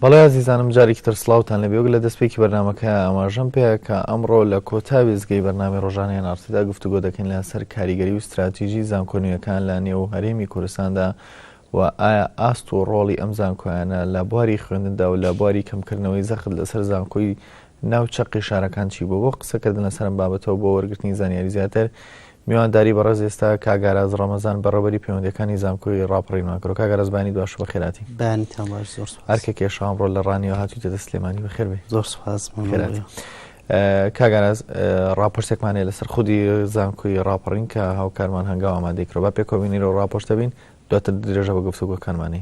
بەڵێ عزیزانم جارێکی تر سڵاوتان لەبێ وەک لە دەستپێکی بەرنامەکە ئاماژەم پێیە کە ئەمڕۆ لە کۆتا وێزگەی بەرنامەی ڕۆژانەی نارتدا گفتوگۆ دەکەین لەسەر کاریگەری و استراتیژی زانکۆنیەکان لە نێو هەرێمی کوردستاندا و ئایا ئاست و ڕۆڵی ئەم زانکۆیانە لە بواری خوێندندا و لە بواری کەمکردنەوەی زەخت لەسەر زانکۆی ناوچەقی شارەکان چی بوو بۆ قسەکردن لەسەرم بابەتەوە بۆ وەرگرتنی زانیاری زیاتر میوانداری بەڕێز ئێستا کاگاراز ڕەمەزان بەڕێوەبەری پەیوەندیەکانی زانکۆی ڕاپەڕینمان کرد. کاگاراز بانی دواشە بەخێراتی. بانیتان باش زۆر سوپاس. هەر کێکێ شەوامڕۆ لە ڕانیەوە هاتوویتە سلێمانی بەخێر بێ. زۆر سوپاس. کاگاراز ڕاپۆرتێکمانەیە لەسەر خودی زانکۆی ڕاپەڕین کە هاوکارمان هەنگاو ئامادەی کرۆ با پێکۆبینیرە و ڕاپۆرتە بین دواتر درێژە بە گفتوگۆکانمانی.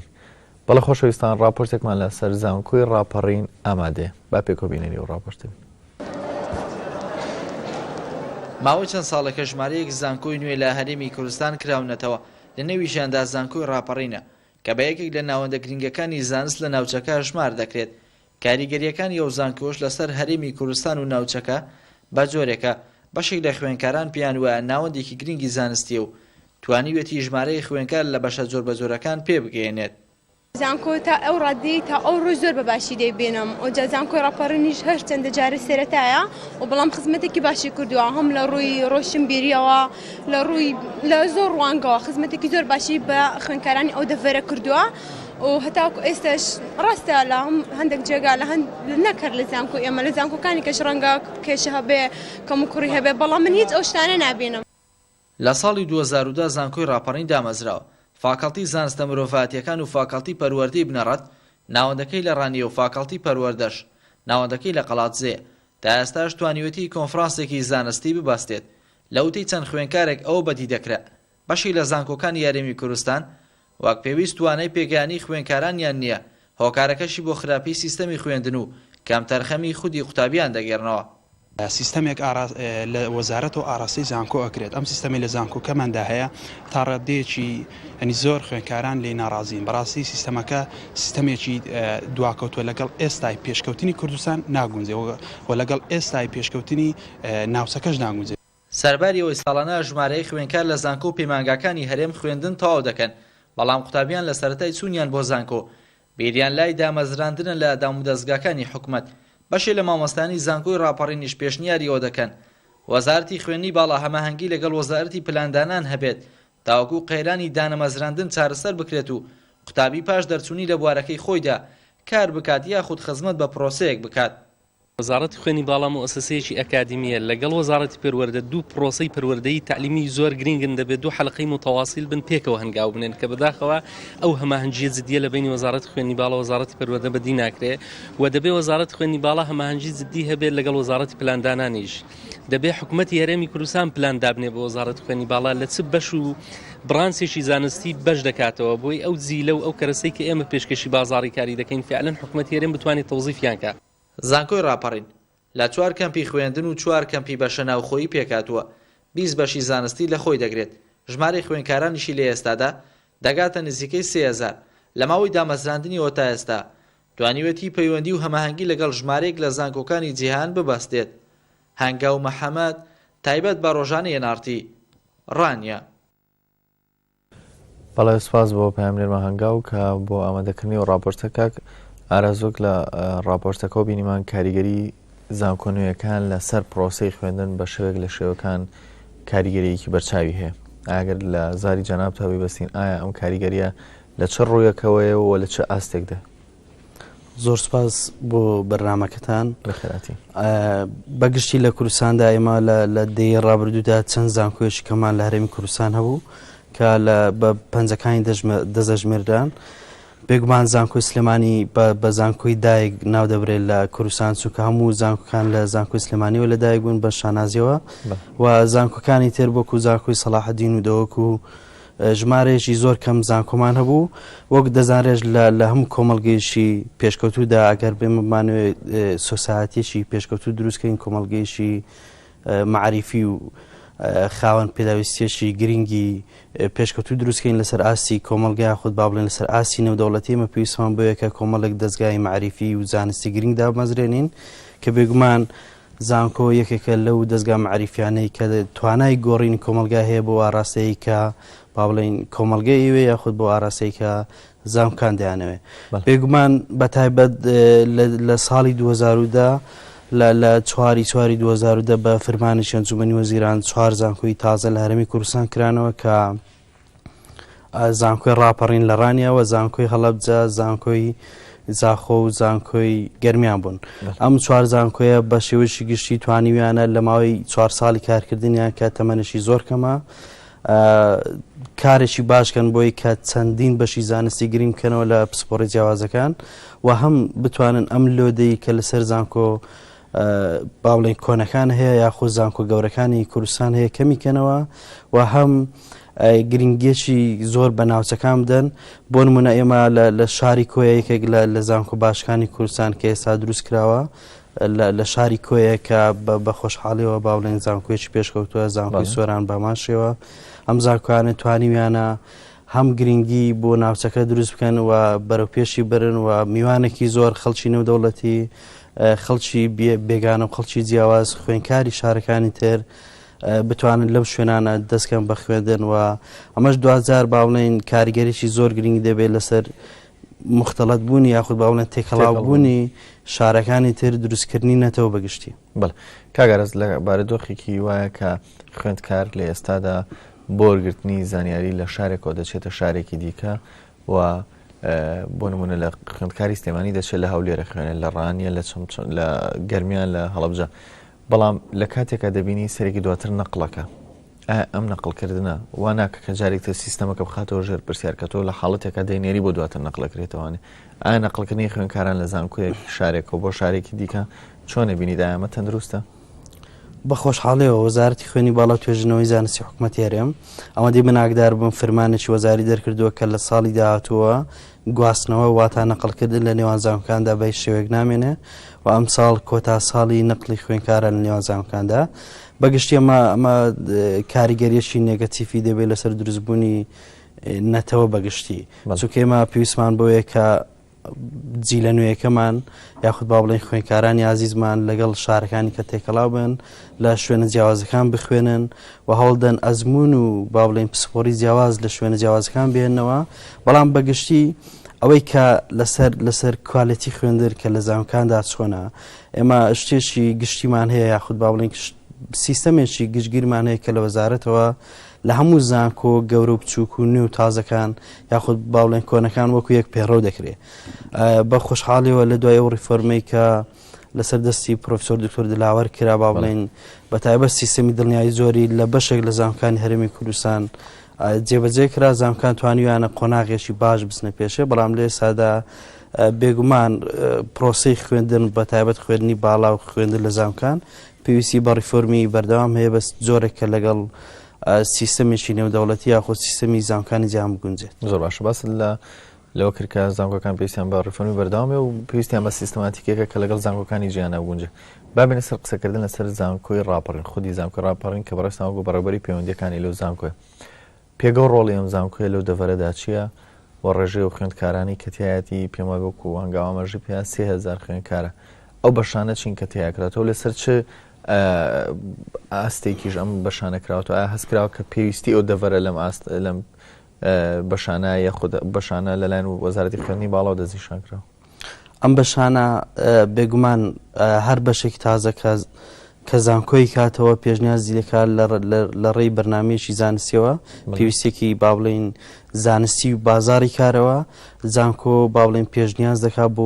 بەڵێ خۆشەویستان ڕاپۆرتێکمان لەسەر زانکۆی ڕاپەڕین ئامادەیە با پێکۆبینیری و ڕاپۆرتە بین. ماوەی چەند ساڵێکە ژمارەیەک زانکۆی نوێ لە هەرێمی کوردستان کراونەتەوە لە نێویشیاندا زانکۆی ڕاپەڕینە کە بە یەکێک لە ناوەندە گرنگەکانی زانست لە ناوچەکە ژمار دەکرێت. کاریگەریەکانی ئەو زانکۆش لەسەر هەرێمی کوردستان و ناوچەکە بە جۆرێکە بەشێک لە خوێنکاران پێیان وایە ناوەندێکی گرنگی زانستیە و توانیوێتی ژمارەی خوێنکار لە بەشە زۆر بە زۆرەکان پێ بگەێنێت. زانکۆ تا ئەو ڕادی تا ئەو ڕۆژ زۆر بە باشی دەیبێنم ئەوجا زانکۆی ڕاپەڕینیش هەر چەندە جارە سێرەتایە و بەڵام خزمەتێکی باشی کردووە هەم لە ڕووی ڕۆشنبیریەوە لە ڕووی لە زۆر ڕوانگەوە خزمەتێکی زۆر باشی بە خوێنکارانی ئەو دەڤەرە کردووە و هەتاکو ئێستاش ڕاستە لە هەندێک جێگا لە نەکرد لە زانکۆ ئێمە لە زانکۆکانی کەش ڕەنگە کێشە هەبێ کەم و کوڕی هەبێ بەڵام من هیچ ئەو شتانە نابێنم. لە ساڵی 2010 زانکۆی ڕاپەڕین دامەزراوە. فاکەڵتی زانستە مرۆڤایەتیەکان و فاکەڵتی پەروەردەی بنەڕەت ناوەندەکەی لە ڕانیە و فاکەڵتی پەروەردەش ناوەندەکەی لە قەڵاتزێ تا ئێستاش توانیوەتی کۆنفرانسێکی زانستی ببەستێت. لە وتەی چەند خوێنکارێک ئەوە بەدی دەکرێت بەشی لە زانکۆکانی یاریمی کوردستان وەک پێویست توانای پێگەیانی خوێنکارانیان نییە هۆکارەکەشی بۆ خراپی سیستەمی خوێندن و کەم تەرخەمی خودی قوتابیان دەگەڕنەوە. سیستەمێک لە وەزارەت و ئاڕاستەی زانکۆ ئەکرێت. ئەم سیستەمی لە زانکۆکەماندا هەیە تا ڕێدەیەکی ئەنی زۆر خوێنکاران لێ ناڕازین. بەڕاستی سیستەمەکە سیستەمێکی دواکەوتووە لەگەڵ ئێستای پێشکەوتنی کوردستان ناگونجێ و لەگەڵ ئێستای پێشکەوتنی ناوچەکەش ناگونجێ. سەرباری ئەوەی ساڵانە ژمارەی خوێنکار لە زانکۆ و پەیمانگاکانی هەرێم خوێندن تەواو دەکەن بەڵام قوتابیان لە سەرەتای چوونیان بۆ زانکۆ بیریان لای دامەزراندنە لە دامودەستگاکانی حکوومەت. بەشێ لە مامۆستانی زانکۆی ڕاپەڕینیش پێشنیاریەوە دەکەن وەزارەتی خوێنی باڵا هەماهەنگی لەگەڵ وەزارەتی پلاندانان هەبێت تاوەکو قەیرانی دانەمەزراندن چارەسەر بکرێت و قوتابی پاش دەرچوونی لە بوارەکەی خۆیدا کار بکات یاخود خزمەت بە پرۆسەیەک بکات. وەزارەتی خوێنی باڵا مؤسسەیەکی ئەکادیمیە لەگەڵ وەزارەتی پەروەردە دوو پرۆسەی پەروەردەیی تعلیمی زۆر گرنگن دەبێت دوو حەلقەی متەواصیل بن پێکەوە هەنگاو بنێن کە بەداخەوە ئەو هەماهەنگیە جدیە لە بینی وەزارەتی خوێنی باڵا و وەزارەتی پەروەردە بەدی ناکرێت و دەبێت وەزارەتی خوێنی باڵا هەماهەنگی جدی هەبێت لەگەڵ وەزارەتی پلاندانانیش. دەبێت حکوومەتی هەرێمی کوردستان پلان دابنێ بە وەزارەتی خوێنی باڵا لە چ بەش و برانسێکی زانستی بەش دەکاتەوە بۆی ئەو جیلە و ئەو کەرەسەی کە ئێمە پێشکەشی بازاڕی کاری دەکەین فعلەن حکوومەتی هەرێم بتوانێت تەوزیفیان کات. زانکۆی ڕاپەڕین لە 4 کەمپی خوێندن و 4 کەمپی بەشە ناوخۆیی پێکاتووە 20 بەشی زانستی لە خۆی دەگرێت. ژمارەی خوێنکارانیشی لە ئێستادا دەگاتە نزیکەی 3000 لە ماوەی دامەزراندنیەوە تا ئێستا توانیوەتی پەیوەندی و هەماهەنگی لەگەڵ ژمارەیەک لە زانکۆکانی جیهان ببەستێت. هەنگاو مەحەمەد تایبەت بە ڕۆژانەی Nrt ڕانیە. بەڵێ سوپاس بۆ پەیامنێرمە هەنگاو کە بۆ ئامادەکردنی و ڕاپۆرتە کاک ئارازۆک لە ڕاپۆرتەکە و بینیمان کاریگەری زانکۆنویەکان لەسەر پرۆسەی خوێندن بە شێوێک لە شێوەکان کاریگەریەکی بەرچاوی هەیە. ئاگەر لە زاری جەنابتە بەستین ئایا ئەم کاریگەریە لە چ ڕوویەکەوەیە و لە چه ئاستێکدا؟ زۆر سپاس بۆ بەرنامەکەتان بەخێراتی. بەگشتی لە کوردستاندا ئێمە لە دەی ڕابردوودا چەند زانکۆیەکی کەمان لە هەرێمی کوردستان هەبوو کە بە پەنجەکانی دەزەژمێردان. بێگومان زانکۆی سلێمانی بە زانکۆی دایک ناو دەبرێت لە کوردستان چونکە هەموو زانکۆکان لە زانکۆی سلێمانیەوە لە دایک بوون بە شانازیەوە و زانکۆکانی تر وەکو زانکۆی سەلاحەدین و دەوەکو ژمارەیەکی زۆر کەم زانکۆمان هەبوو. وەک دەزانرێت لە هەموو کۆمەڵگەیشی پێشکەوتوودا ئەگەر بێمەمانوێت سۆسایەتیەکی پێشکەوتوو دروستکەین کۆمەڵگەیشی معریفی و خاوەن پێداویستیەکی گرنگی پێشکەوتوو دروستکەین لەسەر ئاسی کۆمەڵگای خۆت با بڵێن لەسەر ئاسی نێودەوڵەتی ئێمە پێویستمان بۆیە کە کۆمەڵێک دەستگای معریفی و زانستی گرنگ دامەزرێنین کە بێگومان زانکۆ یەکێکە لەو دەستگا معریفیانەی کە توانای گۆڕینی کۆمەلگا هەیە بۆ ئاراستەیە کە با بڵێن کۆمەلگای ئێوە یاخود بۆ ئاراستەی کە زانکۆکان دەیانەوێ بێگومان بە تایبەت لە ساڵی 2010 لە 4 2010 بە فەرمانی ئەنجومەنی وەزیران 4 زانکۆی تازە لە هەرێمی کوردستان کرانەوە کە زانکۆی ڕاپەڕین لە ڕانیەوە زانکۆی هەڵەبجە زانکۆی زاخۆ و زانکۆی گەرمیان بوون ئەم 4 زانکۆیە بە شێوەیەکی گشتی توانیویانە لە ماوەی 4 ساڵی کارکردنیان کە تەمەنشی زۆر کەمە کارێکی باشکەن بۆی کە چەندین بەشی زانستی گرنگ بکەنەوە لە پسپۆڕی جیاوازەکان و هەم بتوانن ئەم لۆدەی کە لەسەر زانکۆ باوڵێن کۆنەکان هەیە یاخۆ زانکۆ گەورەکانی کوردستان هەیە کەمیکەنەوە و هەم گرنگێکی زۆر بە ناوچەکان بدەن بۆ نمونە ئێمە لە شاری کۆیە یەکێک لە زانکۆ باشەکانی کوردستان کە ئێستا دروست کراوە لە شاری کۆیە کە بە خۆشحاڵیەوە باوڵێن زانکۆیەکی پێشکەوتووە زانکۆی سۆران باماشەوە ئەم زانکۆیانە توانیویانە هەم گرنگی بۆ ناوچەکە دروست بکەن و بەرەوپێشی برن و میوانێکی زۆر خەڵکی نێودەوڵەتی خەڵکی بێگانە و خەڵکی جیاواز خوێنکاری شارەکانی تر بتوانن لەو شوێنانە دەستکەن بە خوێندن و ئەمەش 2000 باوڵێن کاریگەریی زۆر گرنگ دەبێت لەسەر مختلط بوونی یاخود باوڵێن تێکەڵاو بوونی شارەکانی تر دروستکردنی نەتەوە بەگشتی بەڵێ کاگەرز لە بارەدۆخێکی وایە کە خوێندکار لە ئێستادا بۆ وەرگرتنی زانیاری لە شارێکەوە دەچێتە شارێکی دیکە و بۆ نمونە لە خوێندکاری سلێمانی دەچێت لە هەولێرە خوێنێت لە ڕانیە لە گەرمیان لە هەڵەبجە بەڵام لە کاتێکە دەبینی سەرێکی دواتر نەقڵەکە ئەم نەقڵکردنە وا ناکە کە جارێکتە سیستەمەکە بخاتەوە ژێر پرسیارکەتەوە لە حاڵەتێکە دەینێری بۆ دواتر نەقڵەکرێتەوەوانێ ئایا نەقڵکردنی خوێندکاران لە زانکۆیەک شارێکەوە بۆ شارێکی دیکە چۆنە بینیدا ئەمە تەندروستە؟ بە خۆشحاڵیەوە وەزارەتی خوێنی باڵا توێژنەوەی زانستی حکوومەتیارێم ئەمە دی من ئاگدار بم فەرمانێکی وەزاری دەرکردووە کە لە ساڵی داهاتووە گواستنەوە واتە نەقڵکردن لە نێوان زانکۆکاندا بە هیچ شێوەیەک نامێنێ و ئەم ساڵ کۆتا ساڵی نەقلی خوێندکاران لە نێوان زانکۆکاندا بەگشتی ئەمە کاریگەریەکی نێگەتیفی دەبێت لەسەر دروستبوونی نەتەوە بەگشتی چونکە ئێمە پێویستمان بۆیە کە جیلە نوێیەکەمان یاخود با بڵێن خوێندکارانی عزیزمان لەگەڵ شارەکانی کە تێکەڵاو بن لە شوێنە جیاوازەکان بخوێنن و هەوڵدەن ئەزمون و با بڵێن پسپۆڕی جیاواز لە شوێنە جیاوازەکان بێننەوە بەڵام بەگشتی ئەوەی کە لەسەر کوالیتی خوێندر کە لە زانکۆکاندا چۆنە ئێمە شتێکی گشتیمان هەیە یاخود با بڵێن سیستەمێکی گشتگیرمان هەیە کە لە وەزارەتەوە لە هەموو زانکۆ گەورە و بچووک و نوێ و تازەکان یاخود باوڵێن کۆنەکان وەکو یەک پێڕەو دەکرێت بە خۆشحاڵیەوە لە دوای ئەو ڕیفۆرمەی کە لەسەر دەستی پرۆفسۆر دکتۆر دلاوەر کرا با بڵێن بە تایبەت سیستەمی دڵنیایی زۆری لە بەشێک لە زانکۆکانی هەرێمی کوردستان جێبەجێ کرا زانکۆکان توانیویانە قۆناغێکی باش بچنە پێشێ بەڵام لێ سادا بێگومان پرۆسەی خوێندن بە تایبەت خوێندنی باڵا و خوێندن لە زانکۆکان پێویستی بە ڕیفۆرمی بەردەوام هەیە بەس جۆرێک کە لەگەڵ سیستەمێکی نێودەوڵەتی یاخۆ سیستەمی زانکۆکانی جیان بگونجێت زۆر باشە باس لەوە کرد کە زانکۆکان پێویستیان بە ڕیفۆرمی بەردەوامێ و پێویستیان بە سیستەماتیکێکە کە لەگەڵ زانکۆکانی جیانە بگونجێت بابێنە سەر قسەکردن لەسەر زانکۆی ڕاپەڕین خودی زانکۆی ڕاپەڕین کە بەڕێستان وەکو بەڕێوەبەری پەیوەندیەکانی لەو زانکۆیە پێگە و ڕۆڵی ئەم زانکۆیە لەو دەڤەرەدا چییە و ڕێژەی و خوێندکارانی کە تایەتی پێم وایە وەکو هەنگاوامەژی پێ 3000 خوێندکارە ئەو بەشانە چین کە تیاکراتەوە لەسەر چ ئاستێکیش ئەم بەشانەکراوەوە ئایا هەستکراوە کە پێویستی ئەو دەڤەرە لەم بەشانە یەخود بەشانە لەلایەن وەزارەتی خوێندنی باڵا و دەستنیشانکراوە ئەم بەشانە بێگومان هەر بەشێکی تازە کە زانکۆی کاتەوە پێشنیازی دەکات لە ڕێی بەرنامەیەکی زانستیەوە پێویستێکی با بڵێن زانستی و بازاری کارەوە زانکۆ با بڵێن پێشنیاز دەکات بۆ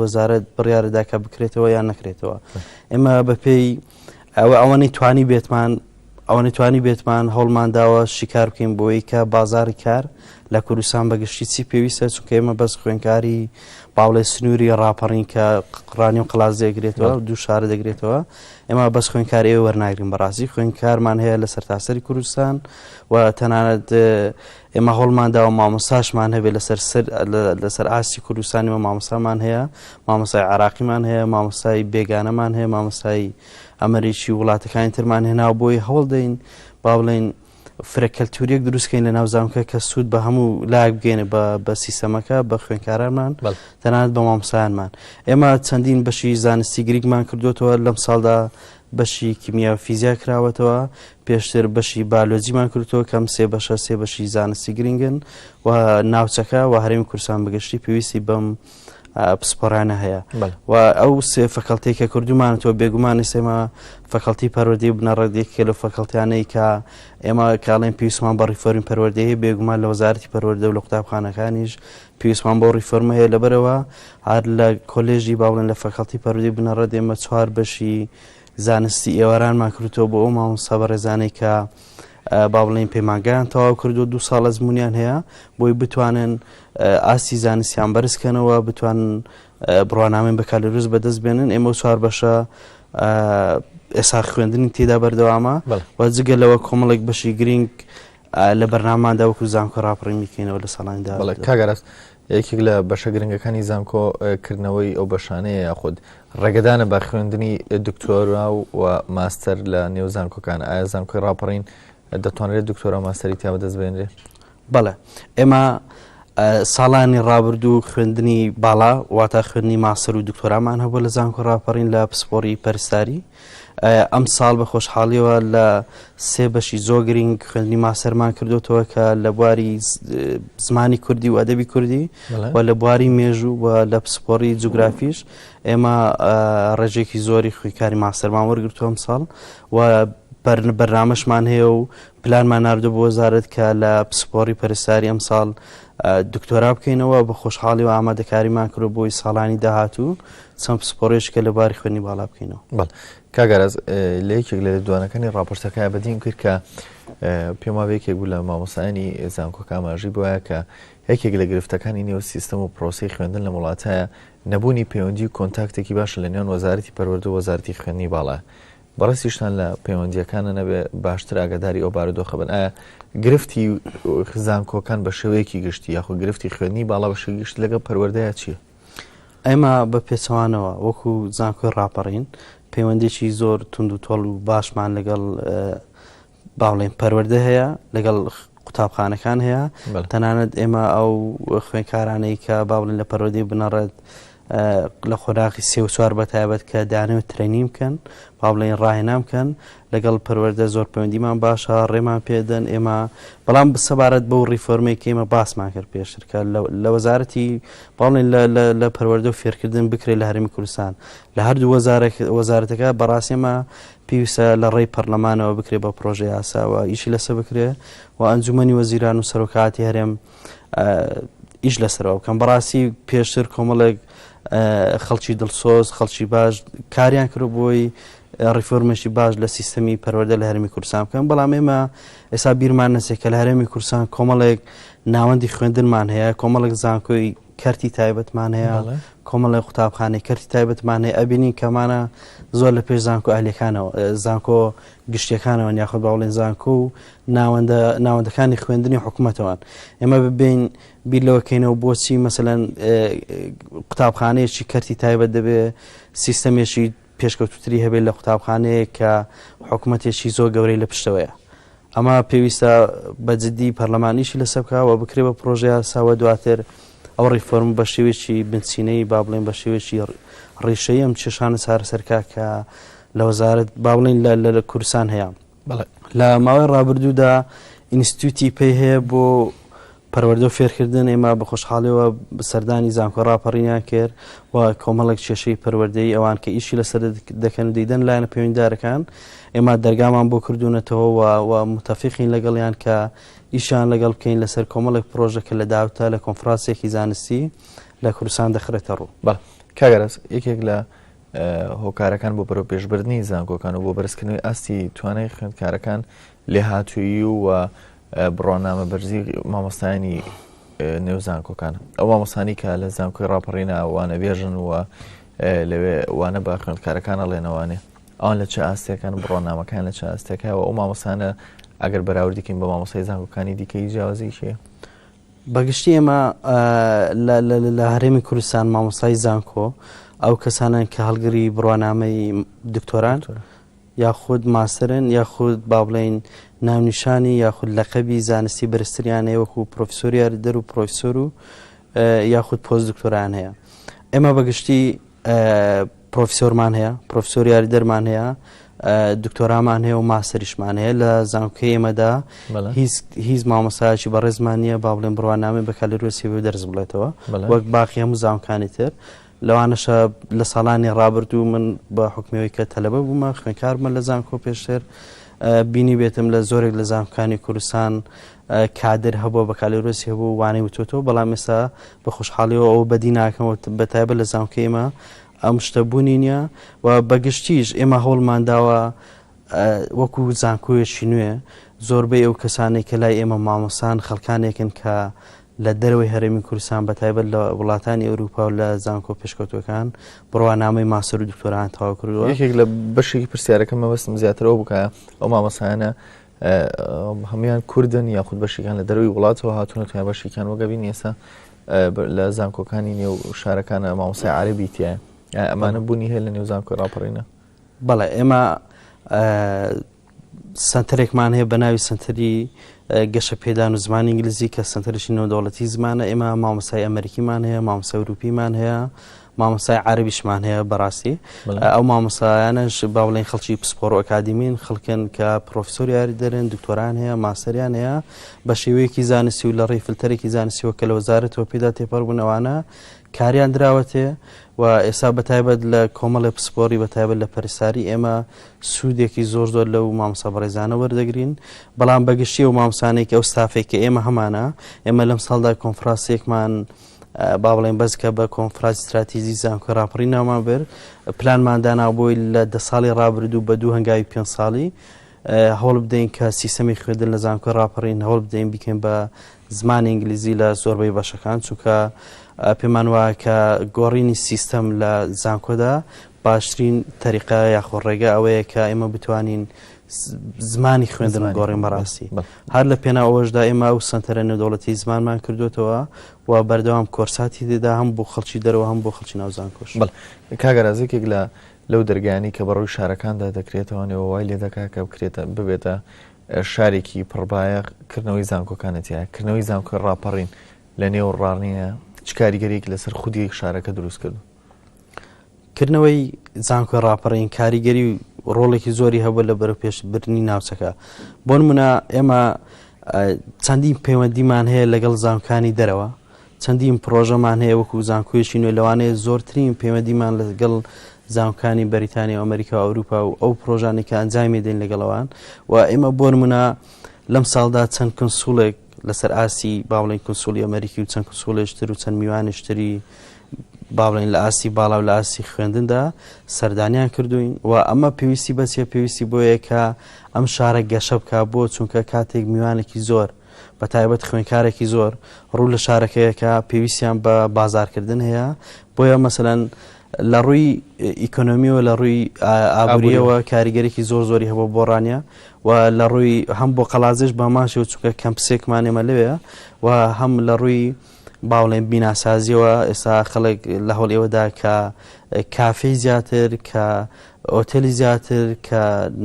وەزارەت بڕیارەداکە بکرێتەوە یان نەکرێتەوە ئێمە بەپێی ئەوەی توانی بێتمان هەوڵمان داوە شیکار بکەین بۆی کە بازاری کار لە کوردستان بەگشتی چی پێویستە چونکە ئێمە بەس خوێندکاری باوڵێ سنووری ڕاپەڕین کە ڕانی و قلاز دەگرێتەوە دوو شارە دەگرێتەوە ئێمە بەس خوێندکاری ئێوە وەرناگرین بەڕاستی خوێندکارمان هەیە لە سەرتاسەری کوردستان و تەنانەت ئێمە هەوڵمان داوە مامۆستاشمان هەبێت لەسەر ئاستی کوردستانی مامۆستامان هەیە مامۆستای عراقیمان هەیە مامۆستای بێگانەمان هەیە مامۆستای ئەمریکی وڵاتەکانی ترمان هێناو بۆی هەوڵ دەین با بڵێن فرەکەلتوریەک دروستکەین لە ناو زانکۆکە کە سوود بە هەموو لایەک بگەێنێ بە سیستەمەکە بە خوێندکارانمان تەنانەت بە مامۆستایانمان ئێمە چەندین بەشی زانستی گریکمان کردوتەوە لەم ساڵدا بەشی کیمیا فیزیا کراوەتەوە پێشتر بەشی بالۆجیمان کردەوە کەم سێ بەشی زانستی گرنگن و ناوچەکە و هەرێمی کوردستان بەگشتی پێویستی بەم پسپۆرانە هەیە و ئەو سێ فەکەڵتەی کە کردومانەوە بێگومان ئێمە فەکەڵتی پەروەردەی بنەڕەتێکی لە فەکەڵتیانەی کە ئێمە کاڵێن پێویستمان بە ڕیفۆرمی پەروەردەیە بێگومان لە وەزارەتی پەروەردە و لە قوتابخانەکانیش پێویستمان بۆ ڕیفۆرمە هەیە لەبەرەوە هەر لە کۆلێژی باڵێن لە فەکەڵتی پەروەردەی بنەڕەت ئێمە 4 بەشی زانستی ئێوارانمان کردەوە بۆ ئەو مامۆستا بەڕێزانەی کە با بڵێن پەیمانگەیان تەواو کردو 2 ساڵ ئەزموونیان هەیە بۆی بتوانن ئاستی زانستیان بەرزکەنەوە بتوانن بڕوانامەی بەکارلەروز بەدەست بێنن ئێمە 4 بەشە ئێستا خوێندنی تێدا بەردەوامە و جگە لەوە کۆمەڵێک بەشی گرنگ لە بەرنامەدا وەکو زانکۆی ڕاپەڕین میکەینەوە لە ساڵانیدا. کاگەڕاست یەکێک لە بەشە گرنگەکانی زانکۆکردنەوەی ئەو بەشانەیە یاخود ڕێگەدانە بە خوێندنی دکتۆرا و ماستەر لە نێو زانکۆکان. ئایا زانکۆی ڕاپەڕین دەتوانرێت دکتۆرا ماستەری تیا بەدەست بێنرێ؟ بەڵێ ئێمە ساڵانی ڕابردوو خوێندنی باڵا واتە خوێندنی ماستەر و دکتۆرامان هەبوو لە زانکۆی ڕاپەڕین لە پسپۆری پەرستاری. ئەم ساڵ بە خۆشحاڵیەوە لە 3 بەشی زۆر گرنگ خوێندنی ماستەرمان کردوتەوە کە لە بواری زمانی کوردی و ئەدەبی کوردی و لە بواری مێژوو و لە پسپۆری جوگرافیش ئێمە ڕێژێکی زۆری خوێندکاری ماستەرمان وەرگرتووە ئەم ساڵ و بەرنامەشمان هەیە و پلانمان ناردووە بۆ وەزارەت کە لە پسپۆری پەرستاری ئەم ساڵ دکتۆرا بکەینەوە بە خۆشحاڵیەوە ئامادەکاریمان کرد بۆی ساڵانی داهاتوو چەند پسپۆڕێشکە لە باری خوێندنی باڵا بکەینەوە. کاگەڕاز لە یەکێک لە دوانەکانی ڕاپۆرتەکە بەدیم کرد کە پێم وایە یەکێک بوو لە مامۆستایانی زانکۆ ئاماژەی بووایە کە یەکێک لە گرفتەکانی نێو سیستەم و پرۆسەی خوێندن لە وڵاتایە نەبوونی پەیوەندی و کۆنتاکتێکی باشە لە نێوان وەزارەتی پەروەردە و وەزارەتی خوێندنی باڵا. بەڕاستیشتان لە پەیوەندیەکانە نەبێ باشتر ئاگاداری ئەو بارەدۆخە بن. ئایا گرفتی زانکۆکان بە شێوەیەکی گشتی یاخود گرفتی خوێندنی باڵا بە شێوەیەکی گشتی لەگەڵ پەروەردەیە چییە؟ ئێمە بە پێچەوانەوە وەکو زانکۆی ڕاپەڕین پەیوەندێکی زۆر تونند و تۆڵ و باشمان لەگەڵ باڵێن پەروەردە هەیە لەگەڵ قوتابخانەکان هەیە تەنانەت ئێمە ئەو خوێندکارانەی کە باڵێن لە پەروەردەی بنەڕێت لە خۆراقی 3 بە تایبەت کە دانەوێت ترێنی بکەن با بڵێن ڕاهێنان بکەن لەگەڵ پەروەردە زۆر پەیوەندیمان باشە ڕێمان پێدەن ئێمە بەڵام سەبارەت بەو ڕیفۆرمێک ئێمە باسمان کرد پێشتر کە لە وەزارەتی باڵێن لە پەروەردە و فێرکردن بکرێت لە هەرێمی کوردستان لە هەردوو وەزارەتەکە بەڕاستیمە پێویستە لە ڕێی پەرلەمانەوە بکرێت بە پرۆژەی یاساوە ئیشی لەسەر بکرێت و ئەنجومەنی وەزیران و سەرۆکاتی هەرێم ئیش لەسەرەوە بکەم. بەڕاستی پێشتر کۆمەڵێک خەڵکی دڵسۆز خەڵکی باش کاریان کرد بۆی ڕیفۆرمێکی باش لە سیستەمی پەروەردە لە هەرێمی کوردستان بکەن بەڵام ئێمە ئێستا بیرمان نەچێت کە لە هەرێمی کوردستان کۆمەڵێک ناوەندی خوێندنمان هەیە کۆمەڵێک زانکۆی کەرتی تایبەتمان هەیە کۆمەڵێک قوتابخانەی کەرتی تایبەتمان هەیە ئەبینین کەمانە زۆر لە پێش زانکۆ ئالیەکانەوە زانکۆ گشتیەکانەوە یاخود باوڵێن زانکۆ و ناوەندەکانی خوێندنی حکوومەتەوەن ئێمە ببین بیرلەوەکەینەوە بۆچی مەسەلەن قوتابخانەیەکی کەرتی تایبەت دەبێت سیستەمێکی پێشکەوتوتری هەبێت لە قوتابخانەیە کە حکوومەتێکی زۆر گەورەی لە پشتەوەیە. ئەمە پێویستە بەجددی پەرلەمانیشی لەسەر بکەوە بکرێ بە پرۆژەیە ساوە دواتر ئەو ڕیفۆرم بە شێوێکی بنچینەی با بڵێن بە شێوێکی ڕێشەی ئەم کێشانە چارەسەرکا کە لە وەزارەت با بڵێن لە کوردستان هەیە. لە ماوەی ڕابردوودا ئینستیتوتی پێی هەیە بۆ پەروەردە و فێرکردن ئێمە بە خۆشحاڵیەوە سەردانی زانکۆی ڕاپەڕینیان کرد و کۆمەڵێک کێشەی پەروەردەی ئەوان کە ئیشی لەسەر دەکەن دەیدەن لایەنە پەیوەندیدارەکان ئێمە دەرگامان بۆ کردوونەتەوە و متەفیقین لەگەڵیان کە ئیشان لەگەڵ بکەین لەسەر کۆمەڵێک پرۆژەکە لە داوتە لە کۆنفرانسێکی زانستی لە کوردستان دەخرێتە ڕوو. کاگەڕاز یەکێک لە هۆکارەکان بۆ بەرەو پێشبردننی زانکۆکان و بۆ بەرزکردنەوەی ئاستی توانای خوێندکارەکان لێهاتوویی و بڕۆنامە بەرزی مامۆستایانی نێو زانکۆکان ئەو مامۆستانی کە لە زانکۆی ڕاپەڕینە وانە بێژن و لەوێ وانە بە خوێندکارەکان ئەڵێنەوانێ ئەوان لە چه ئاستەکان بڕۆنامەکان لە چه ئاستەکەەوە ئەو مامۆستانە ئەگەر بەراوردیکەین بە مامۆستای زانکۆکانی دیکەی جیاوازی شێ بەگشتی ئێمە لە هەرێمی کوردستان مامۆستای زانکۆ ئەو کەسانن کە هەڵگری بڕوانامەی دکتۆران یاخود ماسترن یاخود با بڵێن ناونیشانی یاخود لەقەبی زانستی بەرزتریان هەیە وەکو پرۆفیسۆری یاریدەر و پرۆفیسۆر و یاخود پۆست دکتۆران هەیە. ئێمە بەگشتی پرۆفیسۆرمان هەیە پرۆفیسۆر یاریدەرمان هەیە دکتۆرامان هەیە و ماسەریشمان هەیە لە زانکۆی ئێمەدا هیچ مامۆستایەکی بەڕێزمان نییە با بڵێن بڕوانامێ بە کالیرۆسی بێ دەرز بڵێتەوە وەک باقی هەموو زانکانی تر لەوانەشە لە ساڵانی ڕابردوو من بە حکمەوەی کە تەلەبە بوومە خوێنکارمە لە زانکۆ پێشتر بینی بێتم لە زۆرێک لە زانکۆکانی کوردستان کادر هەبووە بە کالیرۆسی هەبوو وانەی وتۆتەوە بەڵام ئێستا بە خۆشحاڵیەوە ئەو بەدی ناکەمەوە بەتایبەت لە زانکۆی ئێمە ئەم شتە بوونی نییە و بەگشتیش ئێمە هەوڵمانداوە وەکو زانکۆیەکی نوێ زۆربەی ئەو کەسانێک کە لای ئێمە مامۆسان خەڵکانێکن کە لە دەرەوەی هەرێمی کوردستان بەتایبەت لە وڵاتانی ئەوروپا و لە زانکۆ پێشکەوتوەکان بڕوانامەی ماسەر و دکتۆران تەواو کردووە یەکێک لە بەشێکی پرسیارەکەم مەبەستم زیاترەوە بکە ئەو مامۆسایانە هەمویان کوردن یاخود بەشێکیان لە دەرەوەی وڵاتەوە هاتوونەتوان بەشێکیان وەگەبین ئێستا لە زانکۆکانی نێو شارەکانە مامۆسای عەرەبی تایە ئەمانە بوونی هەیە لە نێو زانکۆی ڕاپەڕینە بەڵێ ئێمە سنتەرێکمان هەیە بە ناوی سنتەری گەشە پێدان و زمانی ئینگلیزی کە سنتەرشی نێودەوڵەتی زمانە ئێمە مامۆسای ئەمریکیمان هەیە مامۆسای ئەوروپیمان هەیە مامۆسای عەرەبیشمان هەیە بەڕاستی ئەو مامۆسایانەش با بڵێن خەڵکی پسپۆڕ و ئەکادیمین خەڵکن کە پرۆفیسۆر یاری دەرن دکتۆران هەیە ماسەریان هەیە بە شێوەیەکی زانستی و لە ڕێی فلتەرێکی زانستیەوە کە لە وەزارەتەوە پێدا تێپەڕ بوون ئەوانە کاریان دراوەتێ و ئێستا بەتایبەت لە کۆمەڵی پسپۆڕی بەتایبەت لە پەرستاری ئێمە سوودێکی زۆر زۆر لەو مامۆسا بەڕێزانە وەردەگرین بەڵام بەگشتی و مامۆسانێک ئەو ستافێک کە ئێمە هەمانە ئێمە لەم ساڵدا کۆنفرانسێکمان با بڵێن بەزکە بە کۆنفرانس استراتیژی زانکۆی ڕاپەڕین ناومان بێر پلانمان دانا بۆی لە 10 ساڵی ڕابردوو بە 2 هەنگاوی 5 ساڵی هەوڵ بدەین کە سیستەمی خوێندن لە زانکۆی ڕاپەڕین هەوڵ بدەین بیکەین بە زمانی ئینگلیزی لە زۆربەی بەشەکان چونکە پێمان وایە کە گۆڕینی سیستەم لە زانکۆدا باشترین تەریقە یاخۆ ڕێگە ئەوەیە کە ئێمە بتوانین زمانی خوێندن گۆڕین بەڕاستی هەر لە پێناوەشدا ئێمە ئەو سنتەرە نێودەوڵەتی زمانمان کردوێتەوە و بەردەوام کۆرساتی دێدا هەم بۆ خەڵکی دەرەوە هەم بۆ خەڵکی ناو زانکۆش کاگەرازێکێک لەو دەرگانی کە بەڕووی شارەکاندا دەکرێتەوە نێوە وای لێ دەکا کە بکرێتە ببێتە شارێکی پڕبایە کردنەوەی زانکۆکانەتیە کردنەوەی زانکۆی ڕاپەڕین لە نێو ڕاڕنینە چ کاریگەریەک لەسەر خودی شارەکە دروست کردو کردنەوەی زانکۆی ڕاپەڕین کاریگەری ڕۆڵێکی زۆری هەبوو لە بەرەو پێشبردننی ناوچەکە بۆ نمونە ئێمە چەندین پەیوەندیمان هەیە لەگەڵ زانکۆکانی دەرەوە چەندین پرۆژەمان هەیە وەکو زانکۆیەکی نوێ لەوانەیە زۆرترین پەیوەندیمان لەگەڵ زانکۆکانی بەریتانیا و ئەمریکا و ئەوروپا و ئەو پرۆژانێک کە ئەنجامی دێن لەگەڵەوان و ئێمە بۆ نمونە لەم ساڵدا چەند کنسوڵێک لەسەر ئاسی با بڵێن کنسوڵی ئەمریکی و چەند کنسوڵێشتر و چەند میوانشتری با بڵێن لە ئاسی باڵا و لە ئاسی خوێندندا سەردانیان کردوین و ئەمە پێویستی بەچێ پێویستی بۆیە کە ئەم شارە گەشە بکە بۆ چونکە کاتێک میوانێکی زۆر بە تایبەت خوێنکارێکی زۆر ڕوو لە شارەکەیەکە پێویستیان بە بازارکردن هەیە بۆیە مەسەلەن لە ڕووی ئیکۆنۆمیەوە لە ڕووی ئابووریەوە کاریگەرێکی زۆر زۆری هەبوو بۆ ڕانیا و لە ڕووی هەم بۆ قەڵازش باماشەوە چونکە کەمپسێکمان ئێمە لەوێ و هەم لە ڕووی باوڵێن بیناسازیەوە ئێستا خەڵک لە هەوڵ ئێوەدا کە کافەی زیاتر کە ئۆتێلی زیاتر کە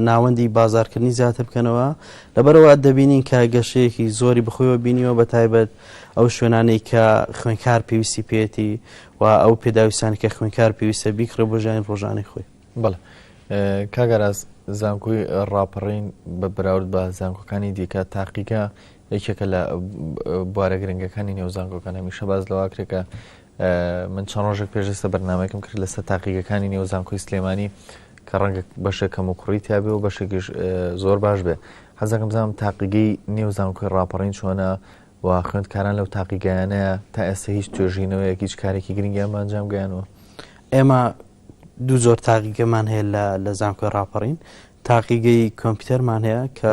ناوەندی بازارکردنی زیاتر بکەنەوە لەبەرەوە دەبینین کە گەشەیەکی زۆری بخۆیەوە بینیەوە بە تایبەت ئەو شوێنانەی کە خوێنکار پێویستی پێێتی و ئەو پێداویستانی کە خوێنکار پێویستە بیکڕە بۆ ژیانی ڕۆژانەی خۆی بەڵێ کاگەراز زانکۆی ڕاپەڕین بە بەراورد بە زانکۆکانی دیکە تاقیگە یەکێکە لە بوارە گرنگەکانی نێو زانکۆکان هەمیشە باز لەواکرێکە من چەند ڕۆژێک پێشێستا بەرنامەیەکم کرد لەسەر تاقیگەکانی نێو زانکۆی سلێمانی کە ڕەنگە بەشێک کەم و کوڕی تیا بێ و بەشێکیش زۆر باش بێ حەزەکەم بزانم تاقیگەی نێو زانکۆی ڕاپەڕین چۆنە و خوێندکاران لەو تاقیگەیانەیە تا ئێستا هیچ توێژینەوەیەک هیچ کارێکی گرنگیان ئەنجام گەیانەوە ئێمە دوو زۆر تاقیگەمان هەیە لە زانکۆی ڕاپەڕین تاقیگەی کۆمپیوتەرمان هەیە کە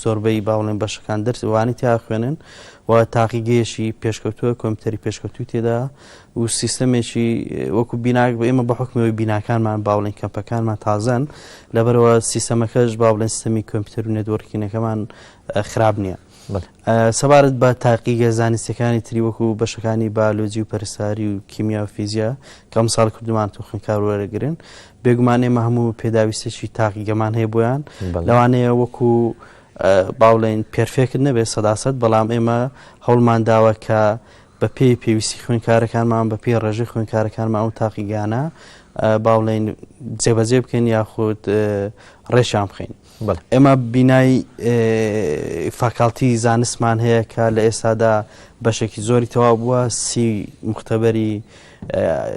زۆربەی باوڵێن بەشەکان دەرسوانی تیا خوێنن و تاقیگەیەشی پێشکەوتووە کۆمپیوتەری پێشکەوتوو تێدا و سیستەمێکی وەکو بیناک ئێمە بە حکمەوەی بیناکانمان باوڵێن کەمپەکانمان تازەن لەبەرەوە سیستەمەکەش باوڵێن سیستەمی کۆمپیوتەر و نێتوەرکینەکەمان خراپ نییە سەبارەت بە تاقیگە زانستیەکانی تری وەکو بەشەکانی بالۆجی و پەرستاری و کیمیا و فیزیا کەم ساڵ کردومان تو خوێنکار وەرەگرن بێگومان ئێمە هەموو پێداویستێکی تاقیگەمان هەیە بۆیان لەوانەیە وەکو باوڵێن پێرفێکت نەبێت 100% بەڵام ئێمە هەوڵمان داوە کە بە پێی پێویستی خوێنکارەکانمان بە پێی ڕێژەی خوێنکارەکانمان ئەو تاقیگانە باوڵێن جێبەجێ بکەین یاخود ڕێشان بخەین. ئێمە بینای فاکالتی زانستمان هەیە کە لە ئێستادا بەشێکی زۆری تەواو بووە 30 مختبەری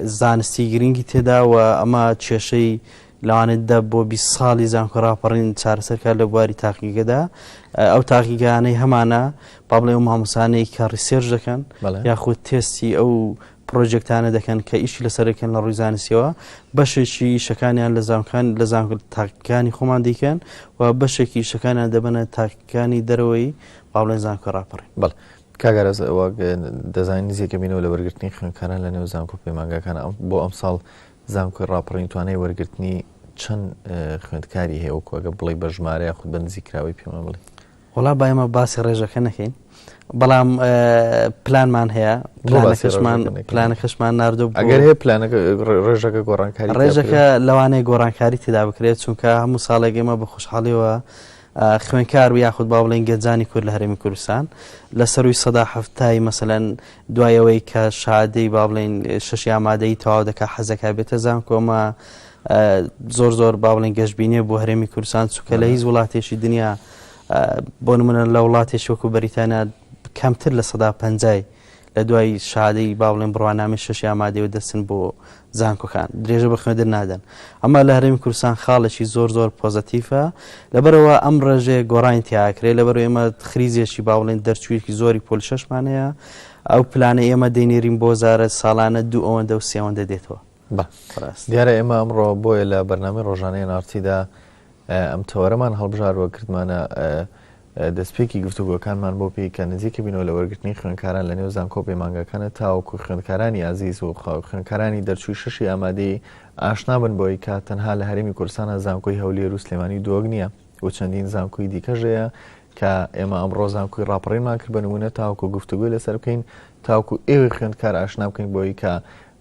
زانستی گرنگی تێدا و ئەمە کێشەی لەوانێتدا بۆ 20 ساڵی زانکۆی ڕاپەڕین چارەسەرکە لە بواری تاقیگەدا ئەو تاقیگانەی هەمانە با بڵێ مامۆسانەی کە ڕیسێرچ دەکەن یاخود تێستی ئەو پرۆژێکتانە دەکەن کە ئیشی لەسەرەکەن لە ڕووی زانستیەوە بەشێکی شەکانیان لە زانکۆی تاقیەکانی خۆمان دیکەن و بەشێکی شەکانیان دەبنە تاقیەکانی دەرەوەی با بڵێن زانکۆی ڕاپەڕین. کاگەرەز ئەوە دەزانین نزیکە بینەوە لە وەرگرتنی خوێندکاران لە نێو زانکۆ پەیمانگاکان بۆ ئەم ساڵ زانکۆی ڕاپەڕین توانای وەرگرتنی چەند خوێندکاری هەیە وەکو ئەگە بڵێ بە ژمارە یاخود بە نزیکراوی پێمان بڵێ. وڵا با ئێمە باسی ڕێژەکە نەکەین بەڵام پلانمان هەیە پلانەکەشمان ناردو ئەگەر هەیە ڕێژەکە گۆڕانکاری ڕێژەکە لەوانەیە گۆڕانکاری تێدا بکرێت چونکە هەموو ساڵێک ئێمە بە خۆشحاڵیەوە خوێنکار و یاخود با بڵێن گەنجانی کورد لە هەرێمی کوردستان لە سەروی سەدا هەفتای مەسەلەن دوایەوەی کە شادەی با بڵێن شەشی ئامادەی تەواو دەکات حەزەکە بێتە زانکۆمە زۆر با بڵێن گەشتبینیە بۆ هەرێمی کوردستان چونکە لە هیچ وڵاتێکی دنیا بۆ نمونە لە وڵاتێکی وەکو بەریتانیا کەمتر لە سەدا 50 لە دوای شادەی با بڵێن بڕوانامی شەشی ئامادەیەوە دەچن بۆ زانکۆکان درێژە بە خوێندن نادەن ئەمە لە هەرێمی کوردستان خاڵێکی زۆر پۆزەتیفە لەبەرەوە ئەم ڕێژێ گۆڕانی تیاکرێت لەبەرەوە ئێمە خریزێکی با بڵێن دەرچوویەکی زۆری پۆلیشەشمان هەیە ئەو پلانە ئێمە دەینێرین بۆ زارە ساڵانە 2 ئەوەندە و 3 ئەوەندە دێتەوە. دیارە ئێمە ئەمڕۆ بۆیە لە بەرنامەی ڕۆژانەی نارتیدا ئەم تەوەرەمان هەڵبژاروە کردمانە دەستپێکی گفتوگۆکانمان بۆ پێی کە نزیکە بینەوە لە وەرگرتنی خوێندکاران لە نێو زانکۆ پەیمانگاکانە تاوەکو خوێندکارانی عزیز و خوێندکارانی دەرچووی شەشی ئامادەی ئاشنا بن بۆی کە تەنها لە هەرێمی کوردستانە زانکۆی هەولێر و سلێمانی دۆگ نییە و چەندین زانکۆی دیکەژەیە کە ئێمە ئەمڕۆ زانکۆی ڕاپەڕینمان کرد بە نمونە تاوەکو گفتوگۆی لەسەر بکەین تاوەکو ئێوەی خوێندکار ئاشنا بکەین بۆی کە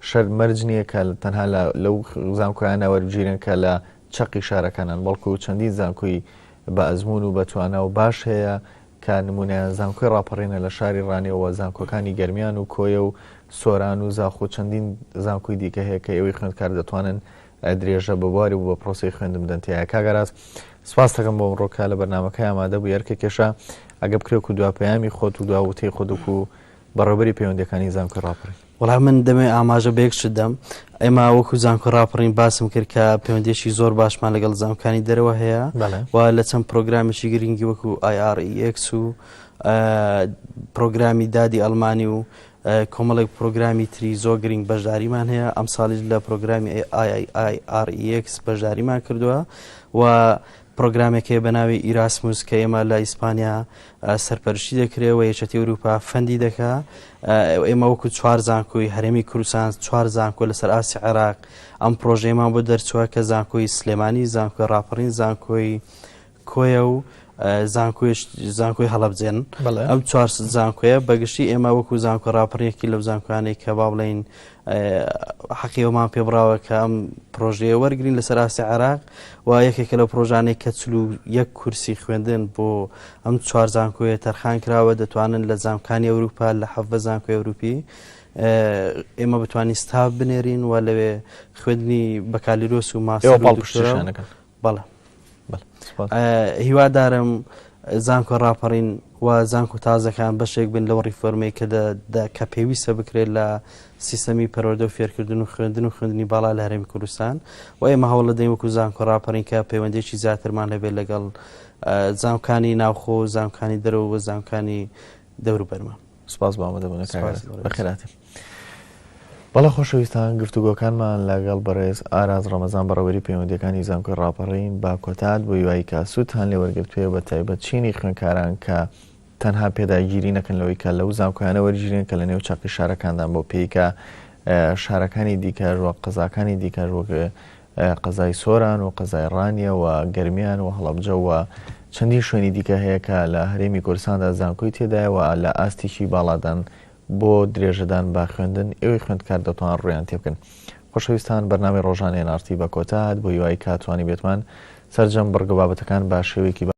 شەر مەرج نییە کە تەنها لەو زانکۆیانە وەربگیرن کە لە چەقی شارەکانان بەڵکو چەندین زانکۆی بە ئەزمون و بەتوانە و باش هەیە کە نمونە زانکۆی ڕاپەڕینە لە شاری ڕانێەوە زانکۆکانی گەرمیان و کۆیە و سۆران و زاخۆ چەندین زانکۆی دیکە هەیە کە ئێوەی خوێندکار دەتوانن درێژە ببواری و بە پرۆسی خوێندن بدەن تایە. کاگەراز سپاس دەکەم بۆ ئەمڕۆ کە لە بەرنامەکەی ئامادە بوو یارکە کێشە ئەگە بکرێت و دواپەیامی خۆت و دواوتەی خۆت و بەڕێوەبەری پەیوەندیەکانی زانکۆی ڕاپەڕین. وەڵام من دەمێ ئاماژە بەیەک شدەم ئێمە وەکو زانکۆی ڕاپەڕین باسم کرد کە پەیوەندیێکی زۆر باشمان لەگەڵ زانکۆکانی دەرەوە هەیە و لە چەند پرۆگرامێکی گرنگی وەکو IREX و پرۆگرامی دادی ئەڵمانی و کۆمەڵێک پرۆگرامی تری زۆر گرنگ بەشداریمان هەیە ئەم ساڵی لە پرۆگرامی IREX بەشداریمان کردووە و پرۆگرامێکی بە ناوی ئیراسموس کە ئێمە لە ئیسپانیا سەرپەرشتی دەکرێت و یەکێتی ئەوروپا فەندی دەکا ئێمە وەکو 4 زانکۆی هەرێمی کوردستان 4 زانکۆ لەسەر ئاسی عێراق ئەم پرۆژەیەمان بۆ دەرچووە کە زانکۆی سلێمانی زانکۆی ڕاپەڕین زانکۆی کۆیە و زانکۆی هەڵەبجێن ئەم 4 زانکۆیە بەگشتی ئێمە وەکو زانکۆی ڕاپەڕینێکی لەو زانکۆیانەی کە با بڵێن حەقیەوەمان پێبراوە کە ئەم پرۆژەیە وەرگرین لەسەر ئاسی عێراق و یەکێکە لەو پرۆژانەی کە 41 کورسی خوێندن بۆ ئەم 4 زانکۆیە تەرخان کراوە دەتوانن لە زانکۆکانی ئەوروپا لە 7 زانکۆی ئەوروپی ئێمە بتوانین ستاف بنێرین و لەوێ خوێندنی بەکالیرۆس و ماستەر بەڵێ هیوادارم زانکۆی ڕاپەڕین و زانکۆ تازەکان بەشێک بن لەو ڕیفۆرمەی کە پێویستە بکرێت لە سیستەمی پەروەردە و فێرکردن و خوێندنی باڵا لە هەرێمی کوردستان و ئێمە هەوڵ دەدەین وەکو زانکۆی ڕاپەڕین کە پەیوەندیێکی زیاترمان هەبێت لەگەڵ زانکۆکانی ناوخۆ زانکۆکانی دەرەوە و زانکۆکانی دەوروبەرمان. سپاس بۆ ئامادەبوونە بەخێراتی. بەڵێ خۆشەویستان گفتوگۆکانمان لەگەڵ بەڕێز ئاراز ڕەمەزان بەڕێوەری پەیوەندیەکانی زانکۆی ڕاپەڕین با کۆتات بۆ یوایی کاسووت هەن لێ وەرگرتووە بە تایبەت چینی خوێندکاران کە تەنها پێداگیری نەکەن لەوەی کە لەو زانکۆیانە وەرگیرن کە لە نێو چاقی شارەکاندان بۆ پێی کە شارەکانی دیکەش و قەزاکانی دیکەش وەک قەزای سۆران و قەزای ڕانیە و گەرمیان و هەڵەبجە و چەندین شوێنی دیکە هەیە کە لە هەرێمی کوردستاندا زانکۆی تێدایەوە لە ئاستیشی باڵادان بۆ درێژەدان با خوێندن ئێوەی خوێندکار دەتوان ڕویان تێ بکەن. خۆشەویستان بەرنامەی ڕۆژانەی نارتی بە کۆتات بۆ یوایی کاتوانی بێتمان سەرجەم بڕگە بابەتەکان بە شێوەیەکی